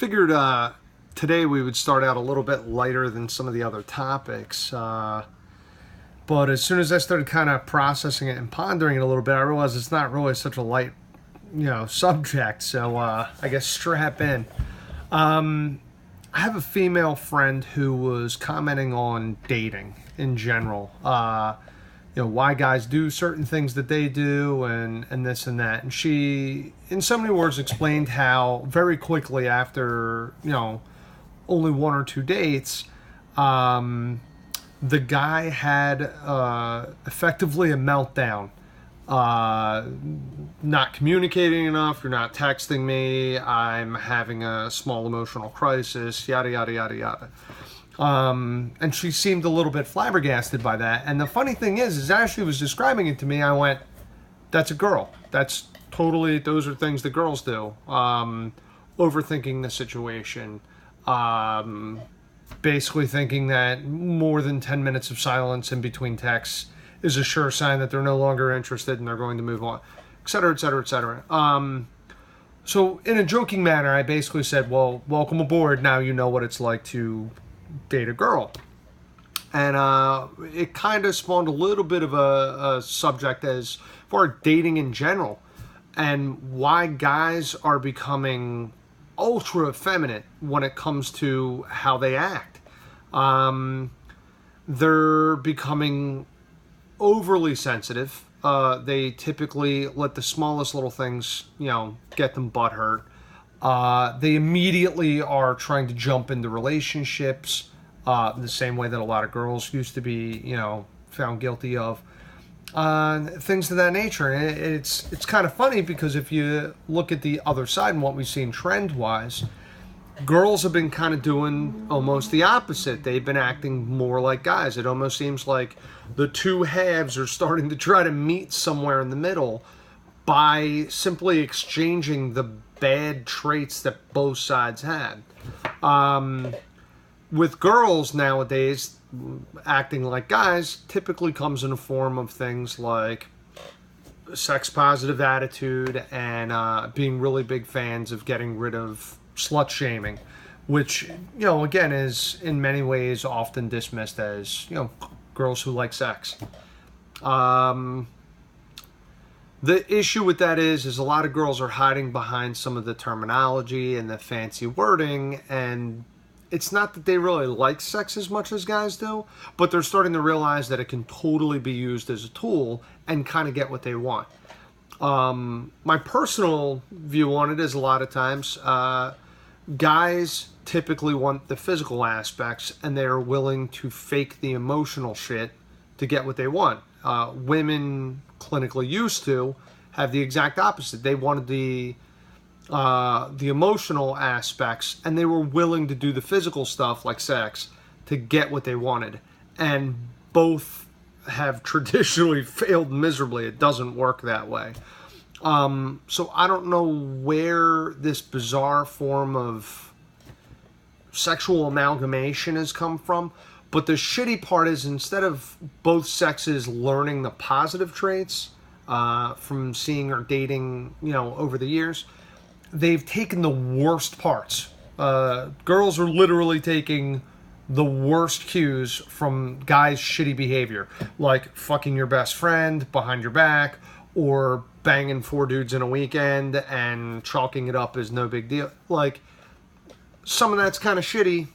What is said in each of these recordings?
Figured today we would start out a little bit lighter than some of the other topics. But as soon as I started kind of processing it and pondering it a little bit, I realized it's not really such a light, subject. So I guess strap in. I have a female friend who was commenting on dating in general. Why guys do certain things that they do and this and that. And she, in so many words, explained how very quickly after, only one or two dates, the guy had effectively a meltdown. Not communicating enough, you're not texting me, I'm having a small emotional crisis, yada, yada, yada, yada. And she seemed a little bit flabbergasted by that. And the funny thing is as she was describing it to me, I went, that's a girl. That's totally, those are things that girls do. Overthinking the situation. Basically thinking that more than 10 minutes of silence in between texts is a sure sign that they're no longer interested and they're going to move on, et cetera, et cetera, et cetera. So in a joking manner, I basically said, well, welcome aboard. Now you know what it's like to date a girl. And it kind of spawned a little bit of a subject as far as dating in general and why guys are becoming ultra effeminate when it comes to how they act. They're becoming overly sensitive. They typically let the smallest little things, get them butthurt. They immediately are trying to jump into relationships the same way that a lot of girls used to be, found guilty of. Things of that nature. And it's kind of funny because if you look at the other side and what we've seen trend-wise, girls have been kind of doing almost the opposite. They've been acting more like guys. It almost seems like the two halves are starting to try to meet somewhere in the middle by simply exchanging the bad traits that both sides had. With girls nowadays, acting like guys typically comes in the form of things like sex positive attitude and being really big fans of getting rid of slut shaming, which, again, is in many ways often dismissed as, girls who like sex. The issue with that is a lot of girls are hiding behind some of the terminology and the fancy wording, and it's not that they really like sex as much as guys do, but they're starting to realize that it can totally be used as a tool and kind of get what they want. My personal view on it is a lot of times guys typically want the physical aspects and they're willing to fake the emotional shit to get what they want. Women, clinically used to, have the exact opposite. They wanted the emotional aspects, and they were willing to do the physical stuff like sex to get what they wanted. And both have traditionally failed miserably. It doesn't work that way. So I don't know where this bizarre form of sexual amalgamation has come from, but the shitty part is instead of both sexes learning the positive traits from seeing or dating, over the years, they've taken the worst parts. Girls are literally taking the worst cues from guys' shitty behavior, like fucking your best friend behind your back, or banging 4 dudes in a weekend and chalking it up as no big deal. Like, some of that's kind of shitty,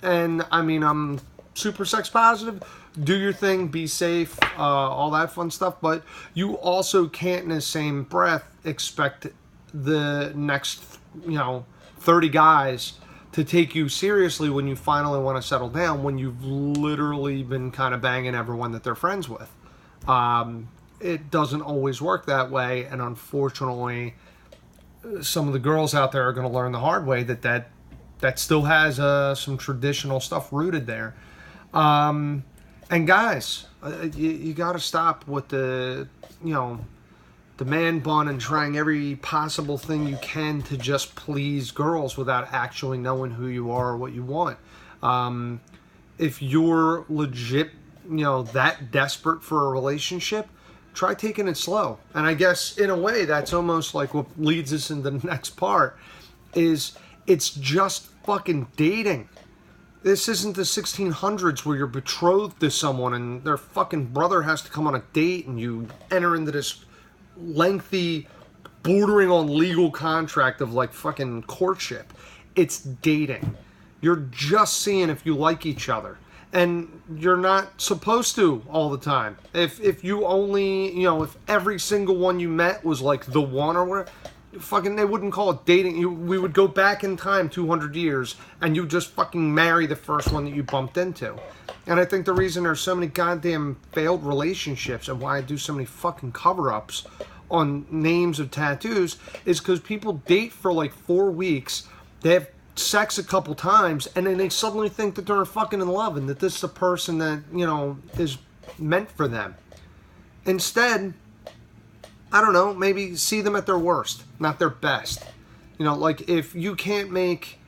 and I mean, I'm super sex positive. Do your thing, be safe, all that fun stuff, but you also can't in the same breath expect the next 30 guys to take you seriously when you finally want to settle down, when you've literally been kind of banging everyone that they're friends with. It doesn't always work that way, and unfortunately some of the girls out there are going to learn the hard way that still has some traditional stuff rooted there. And guys, you got to stop with the man bun and trying every possible thing you can to just please girls without actually knowing who you are or what you want. If you're legit, that desperate for a relationship, try taking it slow. And I guess in a way that's almost like what leads us into the next part is It's just fucking dating. This isn't the 1600s where you're betrothed to someone and their fucking brother has to come on a date and you enter into this lengthy, bordering on legal contract of like fucking courtship. It's dating. You're just seeing if you like each other. And you're not supposed to all the time. If you only, if every single one you met was like the one or whatever, fucking they wouldn't call it dating. We would go back in time 200 years and you just fucking marry the first one that you bumped into. And I think the reason there's so many goddamn failed relationships and why I do so many fucking cover-ups on names of tattoos is because people date for like 4 weeks, they have sex a couple times, and then they suddenly think that they're fucking in love and that this is a person that, is meant for them. Instead, I don't know, maybe see them at their worst, not their best. Like if you can't make,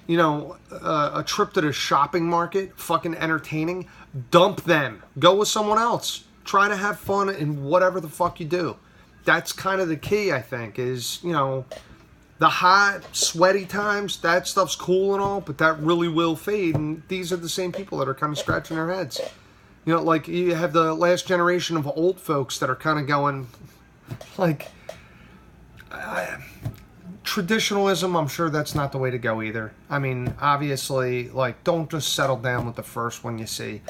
a trip to the shopping market fucking entertaining, dump them. Go with someone else. Try to have fun in whatever the fuck you do. That's kind of the key, I think, is, the hot, sweaty times, that stuff's cool and all, but that really will fade, and these are the same people that are kind of scratching their heads. Like you have the last generation of old folks that are kind of going, like, traditionalism, I'm sure that's not the way to go either. I mean, obviously, like, don't just settle down with the first one you see.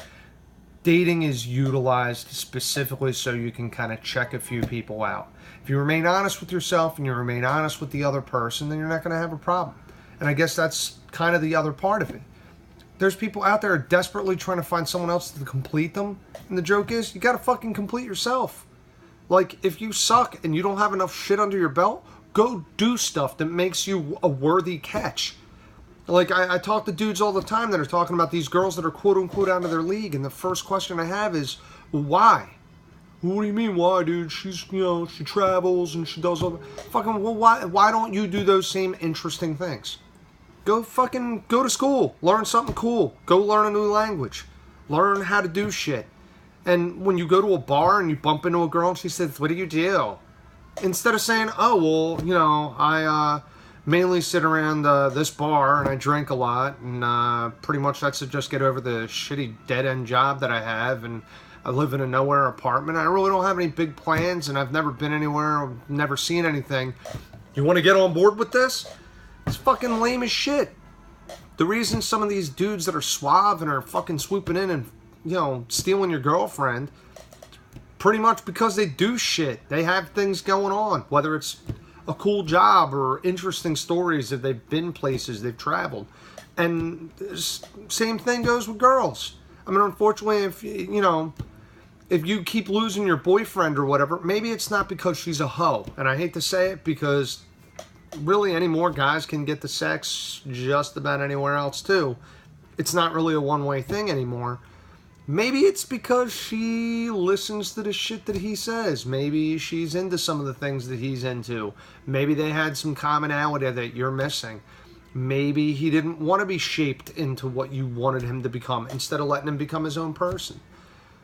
Dating is utilized specifically so you can kind of check a few people out. If you remain honest with yourself and you remain honest with the other person, then you're not going to have a problem. And I guess that's kind of the other part of it. There's people out there desperately trying to find someone else to complete them. And the joke is, you got to fucking complete yourself. Like, if you suck and you don't have enough shit under your belt, go do stuff that makes you a worthy catch. Like, I talk to dudes all the time that are talking about these girls that are quote-unquote out of their league, and the first question I have is, why? What do you mean, why, dude? She's, she travels and she does all that. Fucking, well, why don't you do those same interesting things? Go to school. Learn something cool. Go learn a new language. Learn how to do shit. And when you go to a bar and you bump into a girl and she says, what do you do? Instead of saying, oh, well, I mainly sit around this bar and I drink a lot and pretty much that's to just get over the shitty dead-end job that I have and I live in a nowhere apartment. I really don't have any big plans and I've never been anywhere, I've never seen anything. You want to get on board with this? It's fucking lame as shit. The reason some of these dudes that are suave and are fucking swooping in and, stealing your girlfriend, pretty much because they do shit. They have things going on, whether it's a cool job or interesting stories that they've been places, they've traveled. And same thing goes with girls. I mean, unfortunately, if you keep losing your boyfriend or whatever, maybe it's not because she's a hoe. And I hate to say it because really any more guys can get the sex just about anywhere else too. It's not really a one-way thing anymore. Maybe it's because she listens to the shit that he says. Maybe she's into some of the things that he's into. Maybe they had some commonality that you're missing. Maybe he didn't want to be shaped into what you wanted him to become instead of letting him become his own person.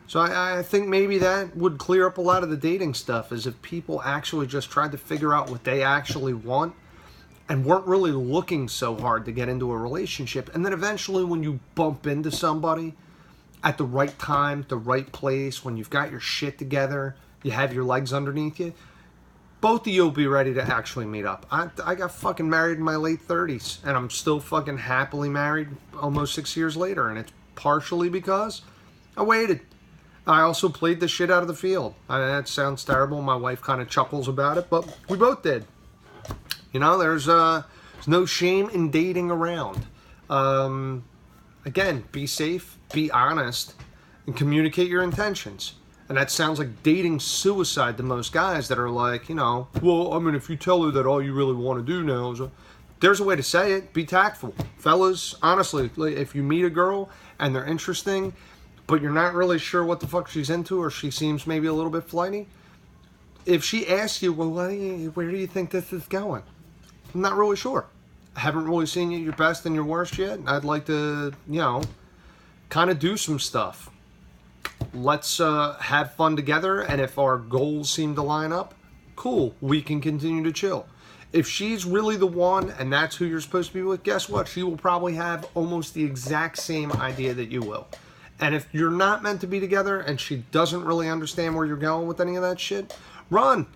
So I think maybe that would clear up a lot of the dating stuff, is if people actually just tried to figure out what they actually want and weren't really looking so hard to get into a relationship. And then eventually when you bump into somebody at the right time, the right place, when you've got your shit together, you have your legs underneath you, both of you will be ready to actually meet up. I got fucking married in my late 30s, and I'm still fucking happily married almost 6 years later, and it's partially because I waited. I also played the shit out of the field. That sounds terrible. My wife kind of chuckles about it, but we both did. There's no shame in dating around. Again, be safe, be honest, and communicate your intentions. And that sounds like dating suicide to most guys that are like, well, I mean, if you tell her that all you really want to do now is... There's a way to say it. Be tactful. Fellas, honestly, if you meet a girl and they're interesting, but you're not really sure what the fuck she's into or she seems maybe a little bit flighty, if she asks you, well, where do you think this is going? I'm not really sure. I haven't really seen you at your best and your worst yet. I'd like to, kind of do some stuff. Let's have fun together, and if our goals seem to line up, cool, we can continue to chill. If she's really the one and that's who you're supposed to be with, guess what? She will probably have almost the exact same idea that you will. And if you're not meant to be together and she doesn't really understand where you're going with any of that shit, run.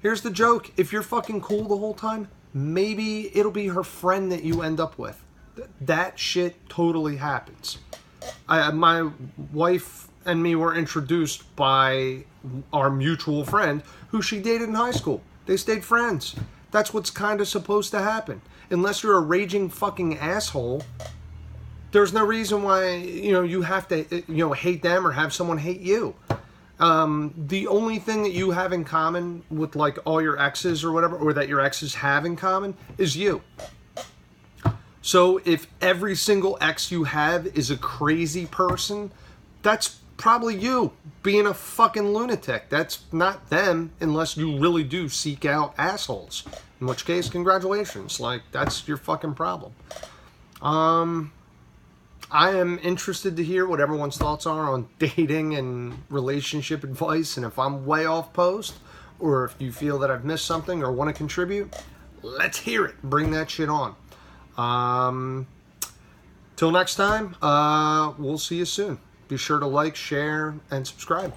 Here's the joke. If you're fucking cool the whole time, maybe it'll be her friend that you end up with. That shit totally happens. My wife and me were introduced by our mutual friend who she dated in high school. They stayed friends. That's what's kind of supposed to happen. Unless you're a raging fucking asshole, there's no reason why, you have to, hate them or have someone hate you. The only thing that you have in common with like all your exes or whatever, or that your exes have in common, is you. So if every single ex you have is a crazy person, that's probably you being a fucking lunatic. That's not them, unless you really do seek out assholes. In which case, congratulations. Like, that's your fucking problem. I am interested to hear what everyone's thoughts are on dating and relationship advice, and if I'm way off post, or if you feel that I've missed something or want to contribute, let's hear it. Bring that shit on. Till next time, we'll see you soon. Be sure to like, share, and subscribe.